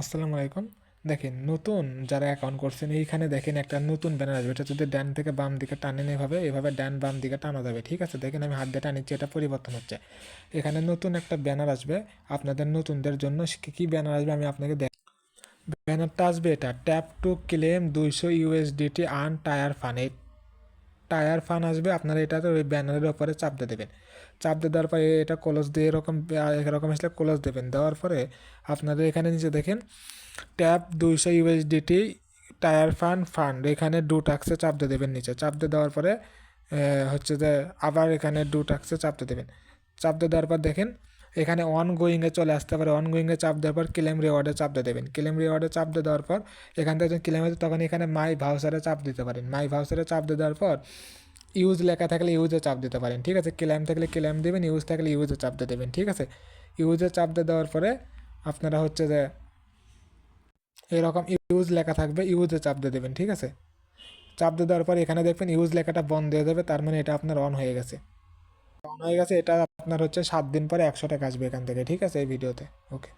আসসালামু আলাইকুম। দেখেন নতুন যারা অ্যাকাউন্ট করছেন এইখানে দেখেন একটা নতুন ব্যানার আসবে। এটা যদি ডান থেকে বাম দিকে টানেন এভাবে ডান বাম দিকে টানা যাবে। ঠিক আছে, দেখেন আমি হাত দিয়ে টানিচ্ছি, এটা পরিবর্তন হচ্ছে। এখানে নতুন একটা ব্যানার আসবে আপনাদের নতুনদের জন্য। কি ব্যানার আসবে আমি আপনাকে ব্যানারটা আসবে এটা, tap to claim 200 USDT earn tyre fun. এই টায়ার ফান আসবে, আপনারা এটাতে ওই ব্যানারের ওপরে চাপ দিয়ে দেবেন। চাপ দিয়ে দেওয়ার পরে এটা ক্লোজ দিয়ে এরকম আসলে ক্লোজ দেবেন। দেওয়ার পরে আপনাদের এখানে নিচে দেখেন ট্যাপ 200 USDT টায়ার ফান্ড, এখানে ডু টাক্সে চাপ দিয়ে দেবেন। নিচে চাপ দিয়ে দেওয়ার পরে হচ্ছে যে আবার এখানে ডু টাক্সে চাপ দিয়ে দেবেন। চাপ দিয়ে দেওয়ার পর দেখেন এখানে অন গোয়িংয়ে চলে আসতে পারে। অন গোয়িংয়ে চাপ দেওয়ার পর ক্লেম রিওয়ার্ডে চাপ দিয়ে দেবেন। ক্লেম রিওয়ার্ডে চাপ দিয়ে দেওয়ার পর এখান থেকে যখন ক্লেম হচ্ছে তখন এখানে মাই ভাউচারে চাপ দিতে পারেন। মাই ভাউচারে চাপ দিয়ে দেওয়ার পর ইউজ লেখা থাকলে ইউজে চাপ দিতে পারেন। ঠিক আছে, ক্লেম থাকলে ক্লেম দেবেন, ইউজ থাকলে ইউজে চাপ দিয়ে দেবেন। ঠিক আছে, ইউজে চাপ দিয়ে দেওয়ার পরে আপনারা হচ্ছে যে এরকম ইউজ লেখা থাকবে, ইউজে চাপ দিয়ে দেবেন। ঠিক আছে, চাপ দিয়ে দেওয়ার পর এখানে দেখবেন ইউজ লেখাটা বন্ধ হয়ে যাবে, তার মানে এটা আপনার অন হয়ে গেছে। অন হয়ে গেছে, এটা আপনার হচ্ছে 7 দিন পরে 100 টাকা আসবে এখান থেকে। ঠিক আছে, এই ভিডিওতে। ওকে।